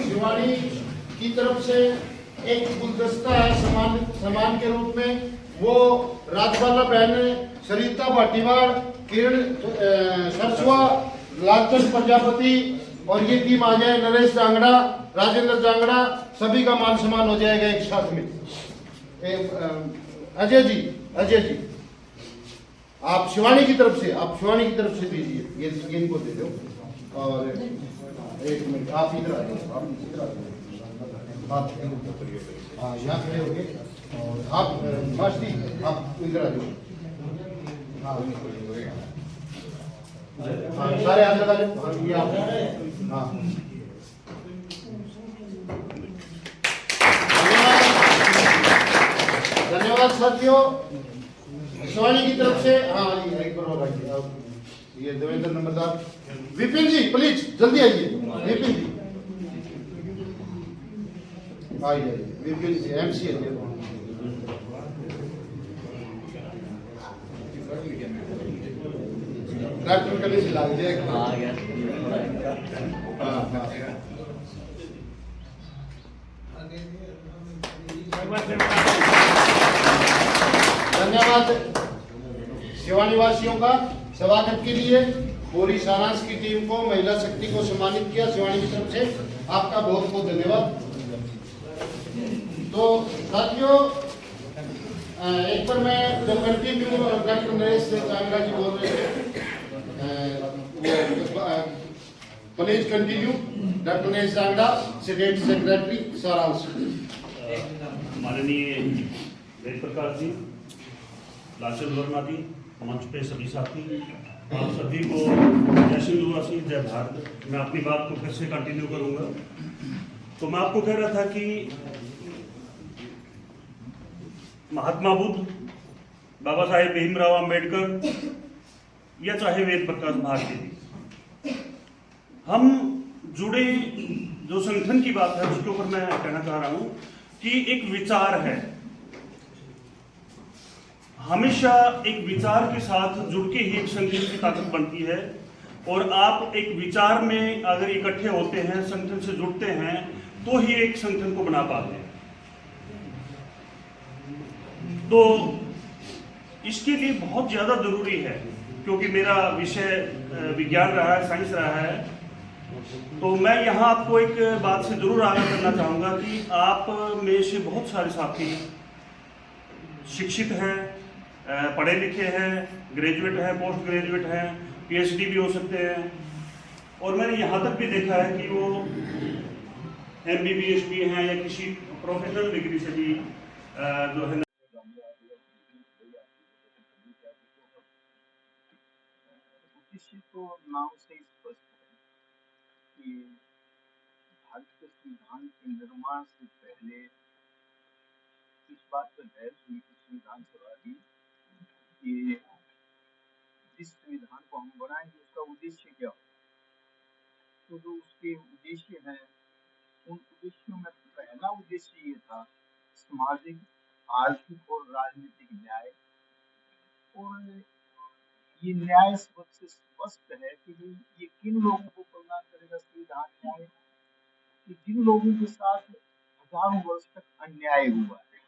शिवानी की तरफ से एक गुलदस्ता है सम्मान के रूप में। वो राजबाला बहन सरिता भाटीवाड़, किरण सरसुआ, लालचंद प्रजापति और ये टीम आ जाए, नरेश जांगड़ा, राजेंद्र जांगड़ा, सभी का मान सम्मान हो जाएगा एक साथ में। अजय जी आप शिवानी की तरफ से दीजिए, ये इनको दे दो। और एक मिनट आप इधर आ जाओ, आप यहाँ खड़े हो गए और आप मास्टी आप इधर आ जाओ। हाँ सारे हाथ लगा लो। ये आप हाँ धन्यवाद साथियों। शिवानी की तरफ से हाँ एक बार और आइए, ये देवेंद्र नंबरदार, विपिन जी प्लीज जल्दी आइए। विपिन जी आइए, विपिन जी एमसी है। डॉक्टर कल से लाग जाएगा। धन्यवाद शिवानी वासियों का स्वागत के लिए। पूरी सारांश की टीम को, महिला शक्ति को सम्मानित किया शिवानी की तरफ से, आपका बहुत बहुत धन्यवाद। तो साथियों एक बार मैं जो कंटिन्यू डॉक्टर नरेश जांगड़ा जी बोल रहे थे, please continue doctor Naresh Jangra, state secretary सारांश। माननीय वेद प्रकाश जी, लालचंद वर्मा जी, मंच पे सभी साथी, आप सभी को जय सिंधुवासी, जय भारत। मैं अपनी बात को फिर से कंटिन्यू करूंगा। तो मैं आपको कह रहा था कि महात्मा बुद्ध, बाबा साहेब भीमराव अंबेडकर या चाहे वेद प्रकाश भारती जी, हम जुड़े जो संगठन की बात है उसके ऊपर मैं कहना चाह रहा हूं कि एक विचार है, हमेशा एक विचार के साथ जुड़ के ही एक संगठन की ताकत बनती है। और आप एक विचार में अगर इकट्ठे होते हैं, संगठन से जुड़ते हैं, तो ही एक संगठन को बना पाते हैं। तो इसके लिए बहुत ज़्यादा जरूरी है, क्योंकि मेरा विषय विज्ञान रहा है, साइंस रहा है, तो मैं यहाँ आपको एक बात से जरूर आगाह करना चाहूँगा कि आप में से बहुत सारे साथी शिक्षित हैं, पढ़े लिखे हैं, ग्रेजुएट हैं, पोस्ट ग्रेजुएट हैं, पीएचडी भी हो सकते हैं, और मैंने यहाँ तक भी देखा है कि वो एमबीबीएस भी हैं या किसी प्रोफेशनल डिग्री से भी जो है। उद्देश्य तो नाम से स्पष्ट है कि भारत के संविधान के निर्माण से पहले इस बात पर बहस हुई थी संविधान सभा की कि जिस संविधान को हम बनाएंगे उसका उद्देश्य क्या हो। तो जो उसके उद्देश्य हैं, उन उद्देश्यों में पहला उद्देश्य ये था सामाजिक, आर्थिक और राजनीतिक न्याय। और ये न्याय सबसे स्पष्ट है कि ये किन लोगों को प्रदान करेगा संविधान न्याय, कि जिन लोगों के साथ हजारों वर्ष तक अन्याय हुआ है।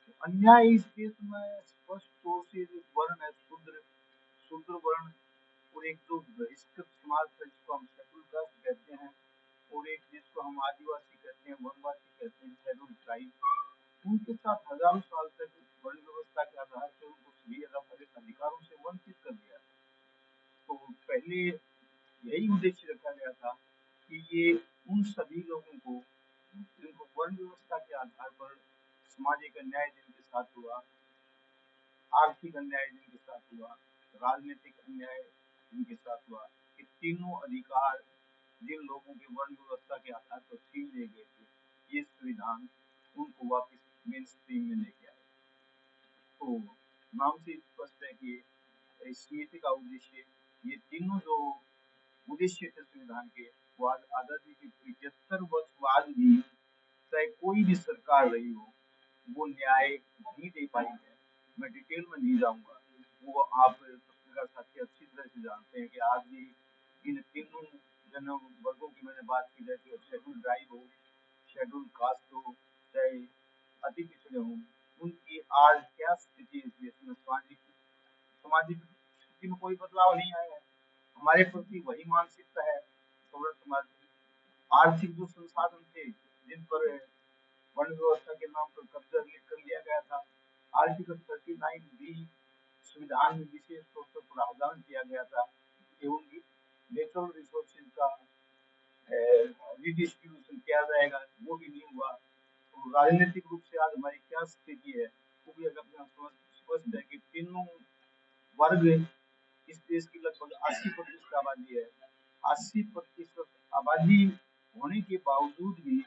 तो अन्याय इस देश में स्पष्ट तौर से जो वर्ण है, शूद्र वर्ण, और एक जो बहिष्कृत समाज है जिसको हम शेड्यूल कास्ट कहते हैं, और एक जिसको हम आदिवासी कहते हैं, वनवासी कहते हैं, शेड्यूल ट्राइब, उनके साथ हजारों साल तक वर्ण व्यवस्था के आधार पर उनको सभी अधिकारों से वंचित कर दिया। तो पहले यही उद्देश्य रखा गया था कि ये उन सभी लोगों को जिनको वर्ण व्यवस्था के आधार पर सामाजिक अन्याय जिनके साथ हुआ, आर्थिक अन्याय जिनके साथ हुआ, राजनीतिक अन्याय जिनके साथ हुआ, ये तीनों अधिकार जिन लोगों के वर्ण व्यवस्था के आधार पर छीन लिए गए थे, ये संविधान उनको वापस मेन स्ट्रीम में लेके आए। तो नाम से स्पष्ट है कि इस समिति का उद्देश्य, ये तीनों जो उद्देश्य थे संविधान के, वो आज आजादी के 75 वर्ष बाद भी चाहे कोई भी सरकार रही हो, वो न्याय नहीं दे पाई है। मैं डिटेल में नहीं जाऊंगा, वो आप पत्रकार साथी अच्छी तरह से जानते हैं कि आज भी इन तीनों जन वर्गों की मैंने बात की, जैसे शेड्यूल ट्राइब हो, शेड्यूल कास्ट हो, चाहे अति पिछड़े हों, उनकी आज क्या स्थिति है इस देश में? सामाजिक सामाजिक स्थिति में कोई बदलाव नहीं आया है। हमारे प्रति वही मानसिकता है सवर्ण समाज की। आर्थिक जो संसाधन थे जिन पर वर्ण व्यवस्था के नाम पर कब्जा कर लिया गया था, आर्टिकल 39B संविधान में विशेष तौर पर प्रावधान किया गया था कि उनकी नेचुरल रिसोर्सेज का रिडिस्ट्रीब्यूशन किया जाएगा, वो भी नहीं हुआ। तो राजनीतिक रूप से आज हमारी क्या स्थिति है वो भी अगर स्पष्ट है कि तीनों वर्ग इस देश की लगभग 80% आबादी है। 80% आबादी होने के बावजूद भी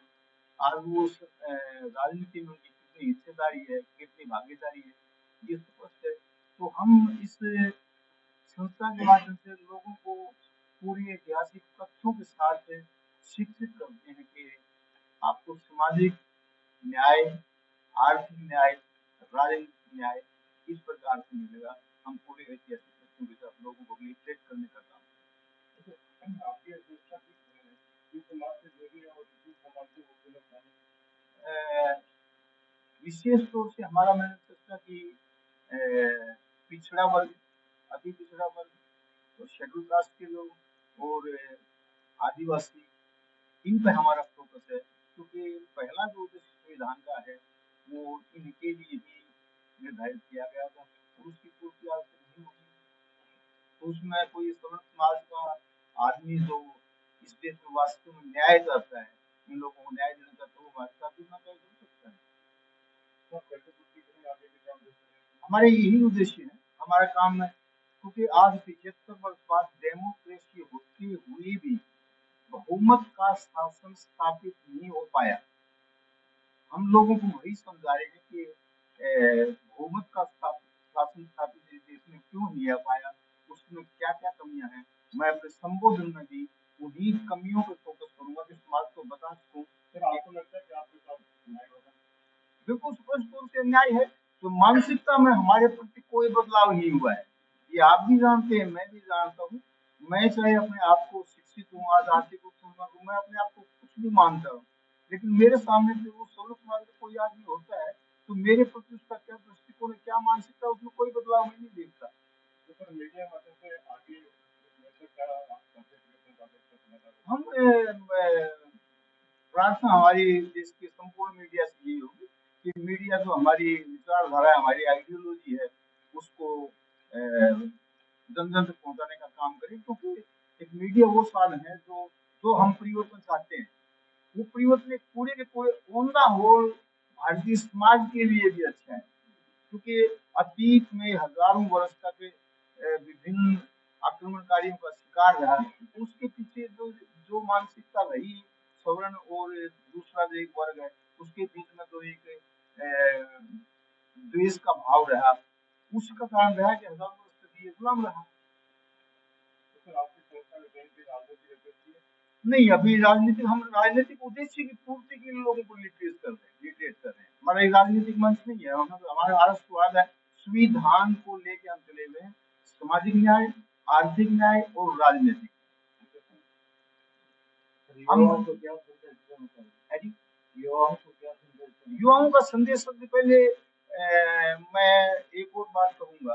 आज वो राजनीति में उनकी कितनी हिस्सेदारी है, कितनी भागीदारी है, ये स्पष्ट है। तो हम इस संस्था के माध्यम से लोगों को पूरी ऐतिहासिक तथ्यों के साथ शिक्षित करते हैं कि आपको सामाजिक न्याय, आर्थिक न्याय, राजनीतिक न्याय इस प्रकार से मिलेगा। हम पूरे ऐतिहासिक तथ्यों के साथ लोगों को लिटरेट करने का काम विशेष तौर से हमारा मैंने सोचा कि पिछड़ा वर्ग, अति पिछड़ा वर्ग, तो शेड्यूल कास्ट के लोग और आदिवासी, इन पर हमारा फोकस है, क्योंकि पहला जो उद्देश्य संविधान का है वो इनके लिए ही निर्धारित किया गया था और उसकी पूर्ति आज तक नहीं हुई। तो उसमें कोई सवर्ण समाज का आदमी जो इस देश में वास्तव में न्याय चाहता है, इन लोगों को न्याय देना चाहता है, वो हमारे साथ जुड़ना चाहिए, जुड़ सकता है। हमारे यही उद्देश्य है, हमारा काम है, क्योंकि आज 75 वर्ष बाद डेमोक्रेसी होते हुए भी बहुमत का शासन स्थापित नहीं हो पाया। हम लोगों को वही समझा रहे हैं कि बहुमत का शासन स्थापित इस देश में क्यों नहीं हो पाया, उसमें क्या क्या कमियां हैं। मैं अपने संबोधन में भी उन्हीं कमियों पर फोकस करूंगा कि समाज को बता सकूं। आपको लगता है कि आपके साथ न्याय होगा? बिल्कुल स्पष्ट रूप से न्याय है। तो मानसिकता में हमारे प्रति कोई बदलाव नहीं हुआ है, ये आप भी जानते हैं, मैं भी जानता हूँ। मैं चाहे अपने आप को शिक्षित हूँ, आज आर्थिक रूप से मैं अपने आप को कुछ भी मानता हूँ, लेकिन मेरे सामने से वो सवर्ण समाज का कोई आदमी होता है तो मेरे प्रति उसका क्या दृष्टिकोण है, क्या मानसिकता, उसमें कोई बदलाव मैं नहीं देखता। तो सर मीडिया माध्यम से आगे हम प्रार्थना हमारी देश के संपूर्ण मीडिया से यही होगी कि मीडिया जो हमारी विचारधारा है, हमारी आइडियोलॉजी है, उसको जन जन तक पहुंचाने का काम करें, क्योंकि एक मीडिया वो साधन है जो हम परिवर्तन चाहते हैं। वो परिवर्तन एक पूरे के पूरे on the whole Bharatiya Samaj के लिए भी अच्छा है, क्योंकि अतीत में हजारों वर्ष तक विभिन्न आक्रमणकारियों का शिकार रहा, उसके पीछे जो मानसिकता रही सवर्ण और दूसरा जो एक वर्ग है उसके बीच में जो एक द्वेष का भाव रहा, उसका कारण रहा कि हजारों वर्ष तक ये गुलाम रहा। नहीं, अभी राजनीतिक, हम राजनीतिक उद्देश्य की पूर्ति के लिए लोगों को लिटरेट कर रहे हैं। हमारा एक राजनीतिक मंच नहीं है, हमारा आरएसवाद है, संविधान को लेके हम चले हुए हैं, सामाजिक न्याय, आर्थिक न्याय और राजनीतिक। युवाओं का संदेश सबसे पहले मैं एक और बात कहूंगा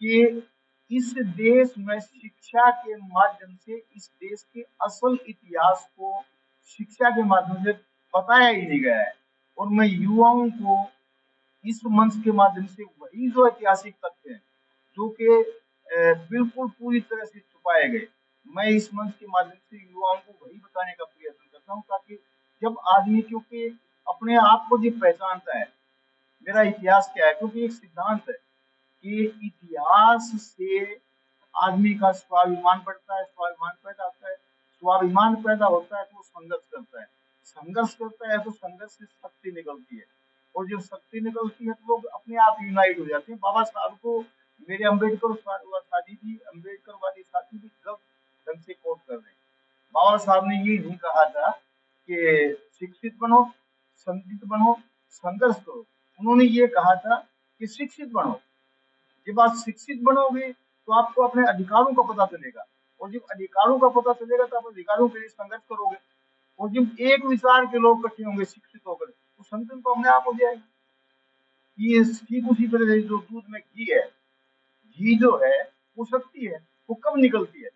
कि इस देश में शिक्षा के माध्यम से इस देश के असल इतिहास को शिक्षा के माध्यम से बताया ही नहीं गया है, और मैं युवाओं को इस मंच के माध्यम से वही जो ऐतिहासिक तथ्य हैं जो कि बिल्कुल पूरी तरह से छुपाए गए, मैं इस मंच के माध्यम से युवाओं को वही बताने का प्रयत्न करता हूँ, ताकि जब आदमी, क्योंकि अपने आप को जो पहचानता है, मेरा इतिहास क्या है, क्योंकि एक सिद्धांत है कि इतिहास से आदमी का स्वाभिमान बढ़ता है, स्वाभिमान पैदा होता है, स्वाभिमान पैदा होता है तो संघर्ष करता है, संघर्ष करता है तो संघर्ष से शक्ति निकलती है, और जब शक्ति निकलती है तो लोग अपने आप यूनाइट हो जाते हैं। बाबा साहब को मेरे अम्बेडकर साथी भी, अम्बेडकर वादी साथी भी गलत ढंग से कोट कर रहे हैं। बाबा साहब ने ये नहीं कहा था कि शिक्षित बनो, संगठित बनो, संघर्ष करो, उन्होंने ये कहा था कि शिक्षित बनो। जब आप शिक्षित बनोगे तो आपको अपने अधिकारों का पता चलेगा, और जब अधिकारों का पता चलेगा तो आप अधिकारों के लिए संघर्ष करोगे। और जब एक विचार के लोग इकट्ठे होंगे शिक्षित होकर, तो संतुलन तो अपने आप हो जाएगा। ये ठीक उसी तरह से जो दूध में घी है, घी जो है वो शक्ति है, वो कब निकलती है?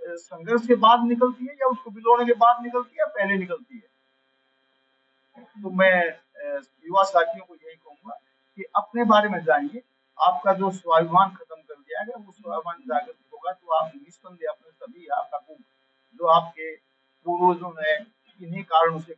संघर्ष के बाद निकलती है, या उसको बिलोने के बाद निकलती है, या पहले निकलती है? तो मैं युवा साथियों को यही कहूंगा कि अपने बारे में जानिए। आपका जो स्वाभिमान खत्म कर दिया गया, वो स्वाभिमान जागृत होगा तो आप निस्संदेह अपने सभी आपका जो आपके पूर्वजों ने इन्हीं कारणों से